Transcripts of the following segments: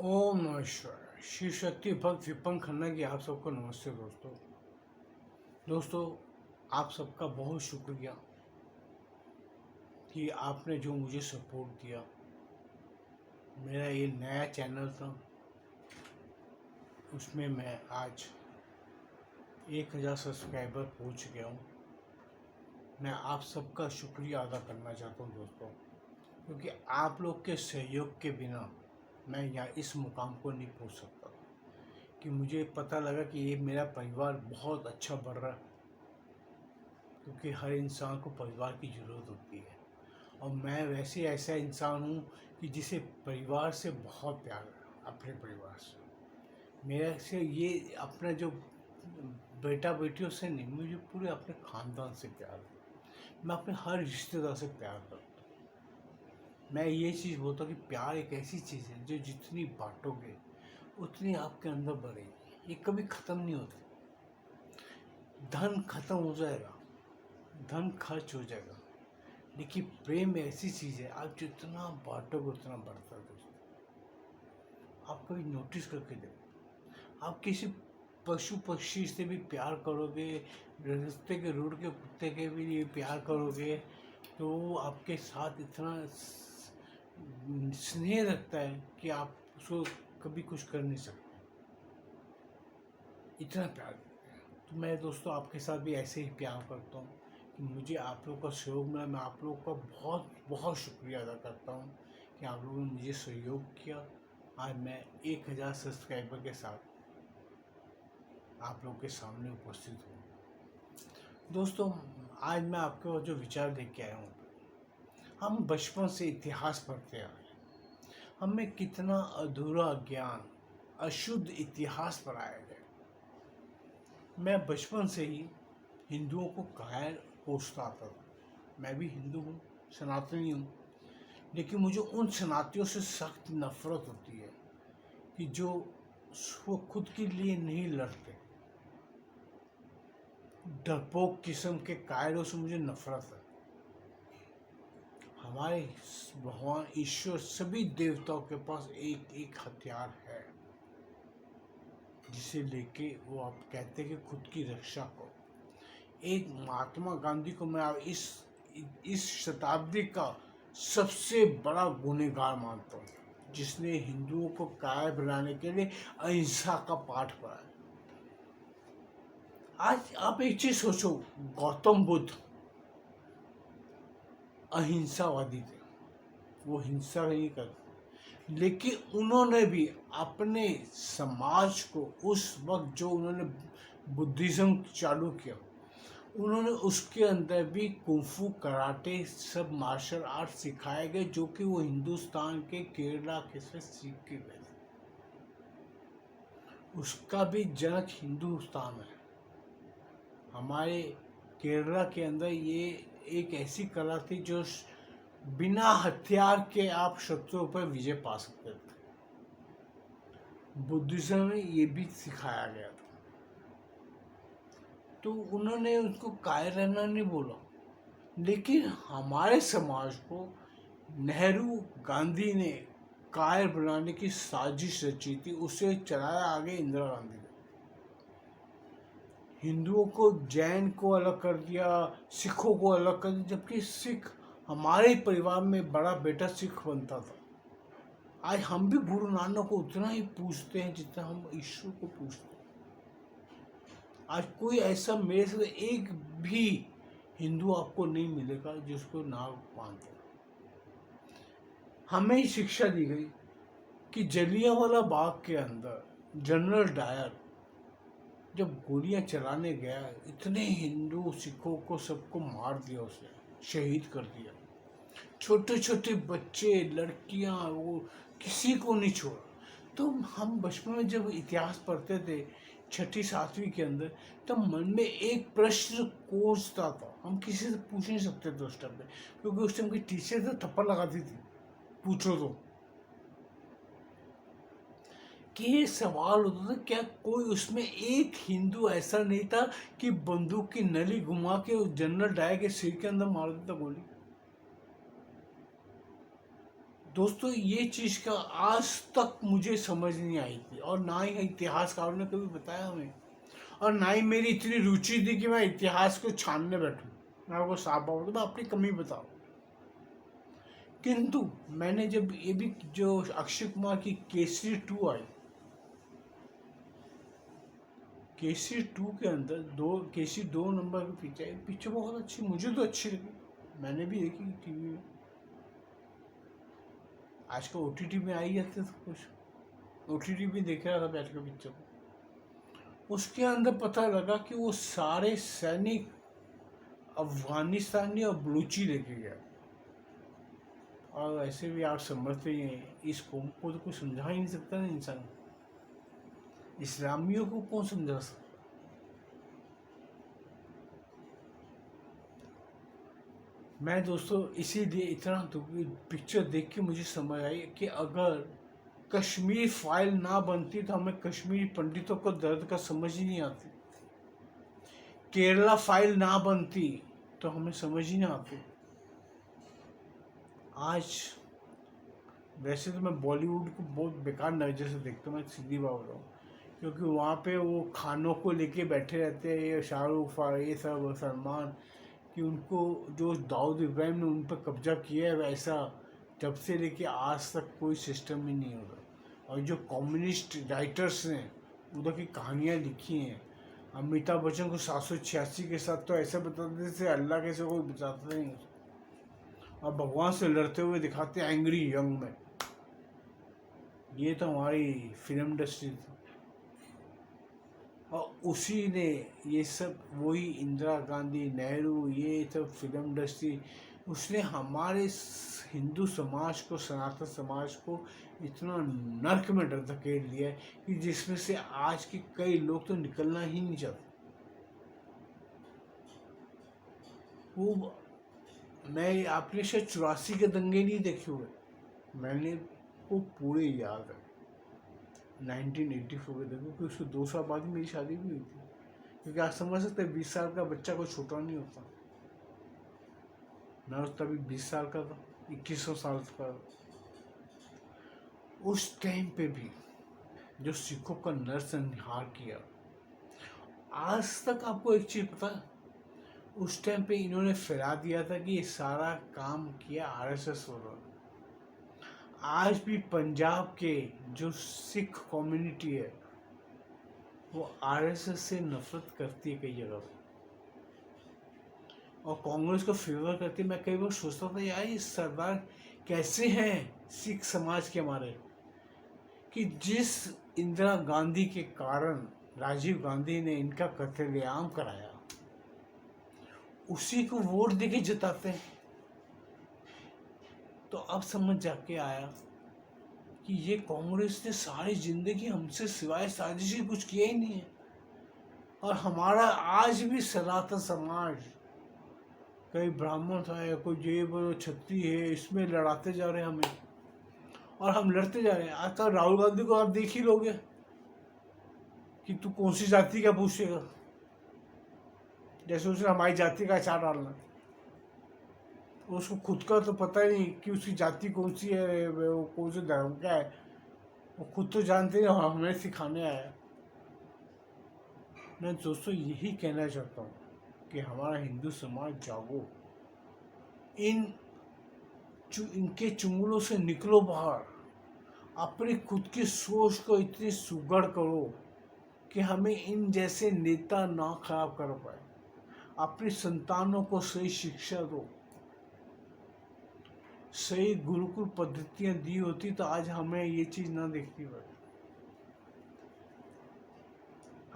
ओम नमः शिवाय। शिव शक्ति भक्त विपन खन्ना की आप सबको नमस्ते दोस्तों। आप सबका बहुत शुक्रिया कि आपने जो मुझे सपोर्ट दिया। मेरा ये नया चैनल था, उसमें मैं आज 1000 सब्सक्राइबर पहुंच गया हूँ। मैं आप सबका शुक्रिया अदा करना चाहता हूँ दोस्तों, क्योंकि आप लोग के सहयोग के बिना मैं यहाँ इस मुकाम को नहीं पहुँच सकता। कि मुझे पता लगा कि ये मेरा परिवार बहुत अच्छा बढ़ रहा है, क्योंकि हर इंसान को परिवार की ज़रूरत होती है। और मैं वैसे ऐसा इंसान हूँ कि जिसे परिवार से बहुत प्यार है। अपने परिवार से, मेरे से ये अपना जो बेटा बेटियों से नहीं, मुझे पूरे अपने ख़ानदान से प्यार है। मैं अपने हर रिश्तेदार से प्यार करता हूँ। मैं ये चीज़ बोलता हूँ कि प्यार एक ऐसी चीज़ है जो जितनी बांटोगे उतनी आपके अंदर बढ़ेगी। ये कभी ख़त्म नहीं होती। धन खत्म हो जाएगा, धन खर्च हो जाएगा, लेकिन प्रेम ऐसी चीज़ है, आप जितना बांटोगे उतना बढ़ता है दोस्तों। आप कभी नोटिस करके देखो, आप किसी पशु पक्षी से भी प्यार करोगे, रास्ते के रोड के कुत्ते के भी लिए प्यार करोगे, तो वो आपके साथ इतना स्नेह रखता है कि आप उसको कभी कुछ कर नहीं सकते, इतना प्यार करते हैं। तो मैं दोस्तों आपके साथ भी ऐसे ही प्यार करता हूँ कि मुझे आप लोगों का सहयोग मिला। मैं आप लोगों का बहुत बहुत शुक्रिया अदा करता हूँ कि आप लोगों ने मुझे सहयोग किया। आज मैं 1000 सब्सक्राइबर के साथ आप लोगों के सामने उपस्थित हूँ। दोस्तों, आज मैं आपको जो विचार दे के आया हूँ, हम बचपन से इतिहास पढ़ते आ रहे हैं। हमें कितना अधूरा ज्ञान, अशुद्ध इतिहास पढ़ाया गया। मैं बचपन से ही हिंदुओं को कायर कोसता आता था। मैं भी हिंदू हूँ, सनातनी हूँ, लेकिन मुझे उन सनातियों से सख्त नफरत होती है कि जो वो खुद के लिए नहीं लड़ते। डरपोक किस्म के कायरों से मुझे नफरत है। हमारे भगवान ईश्वर सभी देवताओं के पास एक एक हथियार है, जिसे लेके वो आप कहते हैं कि खुद की रक्षा करो। एक महात्मा गांधी को मैं इस शताब्दी का सबसे बड़ा गुनहगार मानता हूँ, जिसने हिंदुओं को कायर बनाने के लिए अहिंसा का पाठ पढ़ाया। आज आप एक चीज सोचो, गौतम बुद्ध अहिंसावादी थे, वो हिंसा नहीं करते, लेकिन उन्होंने भी अपने समाज को उस वक्त जो उन्होंने बुद्धिज्म चालू किया, उन्होंने उसके अंदर भी कुंफू कराटे सब मार्शल आर्ट सिखाए गए, जो कि वो हिंदुस्तान के केरला के से सीख के गए थे। उसका भी जनक हिंदुस्तान है। हमारे केरला के अंदर ये एक ऐसी कला थी जो बिना हथियार के आप शत्रुओं पर विजय पा सकते थे। बुद्धिज्म में ये भी सिखाया गया था। तो उन्होंने उसको कायर रहना नहीं बोला, लेकिन हमारे समाज को नेहरू गांधी ने कायर बनाने की साजिश रची थी। उसे चलाया आगे इंदिरा गांधी ने। हिंदुओं को, जैन को अलग कर दिया, सिखों को अलग कर दिया, जबकि सिख हमारे परिवार में बड़ा बेटा सिख बनता था। आज हम भी गुरु नानक को उतना ही पूछते हैं जितना हम ईश्वर को पूछते हैं। आज कोई ऐसा मेरे से एक भी हिंदू आपको नहीं मिलेगा जिसको ना मानते। हमें शिक्षा दी गई कि जलियांवाला बाग के अंदर जनरल डायर जब गोलियां चलाने गया, इतने हिंदू सिखों को सबको मार दिया, उसने शहीद कर दिया। छोटे छोटे बच्चे, लड़कियां, वो किसी को नहीं छोड़ा। तो हम बचपन में जब इतिहास पढ़ते थे 6ठी 7वीं के अंदर, तब मन में एक प्रश्न कोसता था। हम किसी से पूछ नहीं सकते थे उस टाइम पे, क्योंकि उस टाइम की टीचर तो थप्पड़ लगाती थी पूछो तो। कि ये सवाल होता था, क्या कोई उसमें एक हिंदू ऐसा नहीं था कि बंदूक की नली घुमा के उस जनरल डायर के सिर के अंदर मार देता गोली। दोस्तों ये चीज़ का आज तक मुझे समझ नहीं आई थी, और ना ही इतिहासकारों ने कभी बताया हमें, और ना ही मेरी इतनी रुचि थी कि मैं इतिहास को छानने बैठूं। मैं आपको साफ बात बताऊं, मैं अपनी कमी बताऊं। किंतु मैंने जब ये भी जो अक्षय कुमार की केसरी 2 आई, केसरी 2 के अंदर केसरी 2 नंबर के पीछे बहुत अच्छी, मुझे तो अच्छी लगी, मैंने भी देखी टीवी में। आजकल OTT में आई जाते सब कुछ, OTT में देख रहा था बैठ के पिक्चर को। उसके अंदर पता लगा कि वो सारे सैनिक अफगानिस्तानी और बलूची लेके गया। और ऐसे भी आप समझते ही हैं, इस कौम को तो कोई समझा ही नहीं सकता ना इंसान, इस्लामियों को कौन समझा सकता। मैं दोस्तों इसीलिए इतना पिक्चर देख के मुझे समझ आई कि अगर कश्मीर फाइल ना बनती तो हमें कश्मीरी पंडितों को दर्द का समझ ही नहीं आती, केरला फाइल ना बनती तो हमें समझ ही ना आती। आज वैसे तो मैं बॉलीवुड को बहुत बेकार नज़र से देखता हूँ, मैं सीधी बात बताऊँ, क्योंकि वहाँ पे वो खानों को लेके बैठे रहते हैं, ये शाहरुख ये सब सलमान, कि उनको जो दाऊद इब्राहिम ने उन पर कब्जा किया है, वैसा जब से लेके आज तक कोई सिस्टम ही नहीं होगा। और जो कम्युनिस्ट राइटर्स ने उधर की कहानियाँ लिखी हैं, अमिताभ बच्चन को 786 के साथ तो ऐसा बताते थे अल्लाह कैसे कोई बताता नहीं, और भगवान से लड़ते हुए दिखाते हैं एंग्री यंग में। ये तो हमारी फिल्म इंडस्ट्री थी, और उसी ने ये सब, वही इंदिरा गांधी, नेहरू, ये सब फिल्म इंडस्ट्री, उसने हमारे हिंदू समाज को, सनातन समाज को इतना नर्क में धकेल दिया है कि जिसमें से आज के कई लोग तो निकलना ही नहीं चाहते। वो मैं आपने शायद 84 के दंगे नहीं देखे हुए, मैंने वो पूरे याद है 1984 के दंगे, क्योंकि उसके 2 साल बाद ही मेरी शादी भी हुई थी। क्योंकि आप समझ सकते हैं 20 साल का बच्चा कोई छोटा नहीं होता, मैं उस तभी 20 साल का था, 21 साल का। उस टाइम पे भी जो सिखों का नरसंहार किया, आज तक आपको एक चीज पता है, उस टाइम पे इन्होंने फैला दिया था कि ये सारा काम किया RSS वालों। आज भी पंजाब के जो सिख कम्युनिटी है वो RSS से नफरत करती है कई जगह पे, और कांग्रेस को फेवर करती है। मैं कई बार सोचता था यार ये सरदार कैसे हैं सिख समाज के हमारे, कि जिस इंदिरा गांधी के कारण राजीव गांधी ने इनका कत्लेआम कराया, उसी को वोट देके जिताते हैं। तो अब समझ जाके आया कि ये कांग्रेस ने सारी जिंदगी हमसे सिवाय साजिश ही कुछ किया ही नहीं है, और हमारा आज भी सनातन समाज, कई ब्राह्मण था, कोई जैव छत्री है, इसमें लड़ाते जा रहे हैं हमें, और हम लड़ते जा रहे हैं। आज तक राहुल गांधी को आप देख ही लोगे कि तू कौन सी जाति का पूछेगा, जैसे उसने हमारी जाति का अचार डालना, उसको खुद का तो पता ही नहीं कि उसकी जाति कौन सी है, वो कौन से धर्म का है, वो खुद तो जानते नहीं, हमें सिखाने आया। मैं दोस्तों यही कहना चाहता हूँ कि हमारा हिंदू समाज जागो, इनके चुंगलों से निकलो बाहर, अपनी खुद की सोच को इतनी सुगढ़ करो कि हमें इन जैसे नेता ना खराब कर पाए। अपनी संतानों को सही शिक्षा दो, सही गुरुकुल पद्धतियां दी होती तो आज हमें ये चीज ना देखनी पड़े।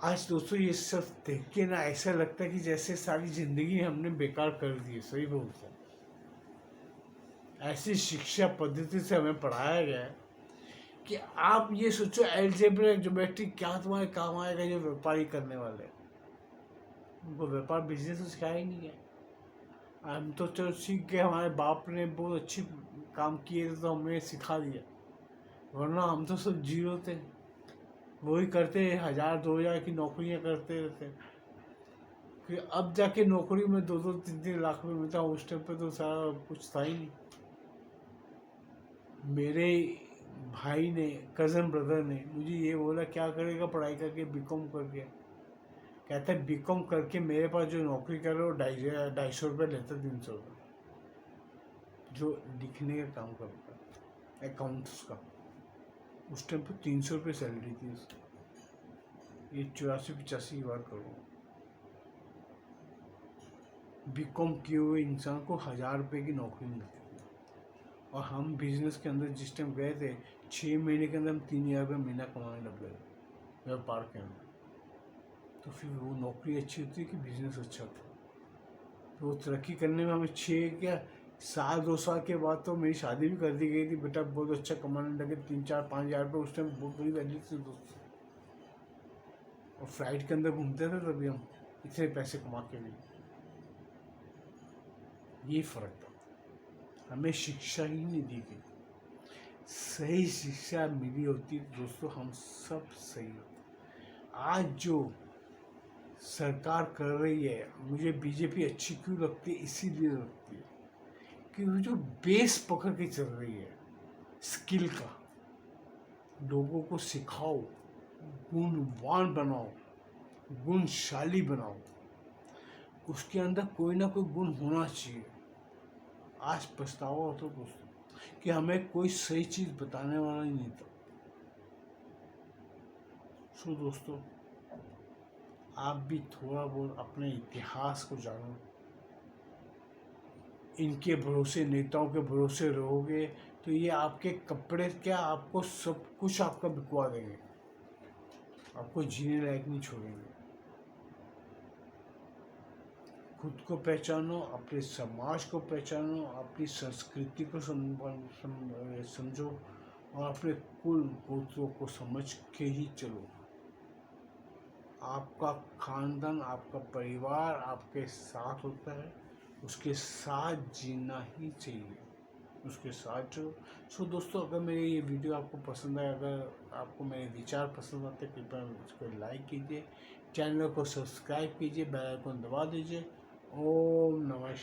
आज दोस्तों ये सब देख के ना ऐसा लगता है कि जैसे सारी जिंदगी हमने बेकार कर दी है। सही बोलता हूँ, ऐसी शिक्षा पद्धति से हमें पढ़ाया गया है कि आप ये सोचो अलजेब्रा ज्योमेट्रिक क्या तुम्हारे काम आएगा जो व्यापारी करने वाले, उनको व्यापार बिजनेस तो सिखाया ही नहीं है। हम तो चलो सीख गए, हमारे बाप ने बहुत अच्छी काम किए थे तो हमें सिखा दिया, वरना हम तो सब जीरो थे, वही करते 1000-2000 की नौकरियां करते रहते। फिर अब जाके नौकरी में 2-2, 3-3 लाख में मिलता, उस टाइम पे तो सारा कुछ था ही नहीं। मेरे भाई ने, कज़न ब्रदर ने मुझे ये बोला क्या करेगा पढ़ाई करके, बीकॉम करके। कहता है बीकॉम करके मेरे पास जो नौकरी कर रहे हो 250 रुपये लेता, 300 रुपये, जो लिखने का काम करता है अकाउंट्स का। उस टाइम पर 300 रुपये सैलरी थी उसकी। ये 84-85 की बात करूँ। बीकॉम किए हुए इंसान को 1000 रुपये की नौकरी मिलती थी, और हम बिजनेस के अंदर जिस टाइम गए थे 6 महीने के अंदर हम 3000 रुपये महीना कमाने लग गए व्यापार के अंदर। तो फिर वो नौकरी अच्छी होती है कि बिजनेस अच्छा था। तो वो तरक्की करने में हमें 2 साल के बाद तो मेरी शादी भी कर दी गई थी। बेटा बहुत अच्छा कमाने लगे, 3-4-5 हज़ार रुपये उस टाइम बहुत बड़ी वैल्यू थी दोस्तों। और फ्लाइट के अंदर घूमते थे तभी हम इतने पैसे कमा के भी। ये फर्क था। हमें शिक्षा ही नहीं दी गई। सही शिक्षा मिली होती दोस्तों हम सब सही होते। आज जो सरकार कर रही है, मुझे बीजेपी अच्छी क्यों लगती है, इसीलिए लगती है कि वो जो बेस पकड़ के चल रही है स्किल का, लोगों को सिखाओ, गुणवान बनाओ, गुणशाली बनाओ, उसके अंदर कोई ना कोई गुण होना चाहिए। आज पछतावा होता दोस्तों कि हमें कोई सही चीज़ बताने वाला ही नहीं था। सो दोस्तों आप भी थोड़ा बहुत अपने इतिहास को जानो। इनके भरोसे, नेताओं के भरोसे रहोगे तो ये आपके कपड़े क्या, आपको सब कुछ आपका बिकवा देंगे, आपको जीने लायक नहीं छोड़ेंगे। खुद को पहचानो, अपने समाज को पहचानो, अपनी संस्कृति को समझो, और अपने कुल गोत्रों को समझ के ही चलो। आपका खानदान, आपका परिवार आपके साथ होता है, उसके साथ जीना ही चाहिए, उसके साथ जो। सो दोस्तों अगर मेरी ये वीडियो आपको पसंद आए, अगर आपको मेरे विचार पसंद आते कृपया उसको लाइक कीजिए, चैनल को सब्सक्राइब कीजिए, बेल आइकन दबा दीजिए। ओम नमः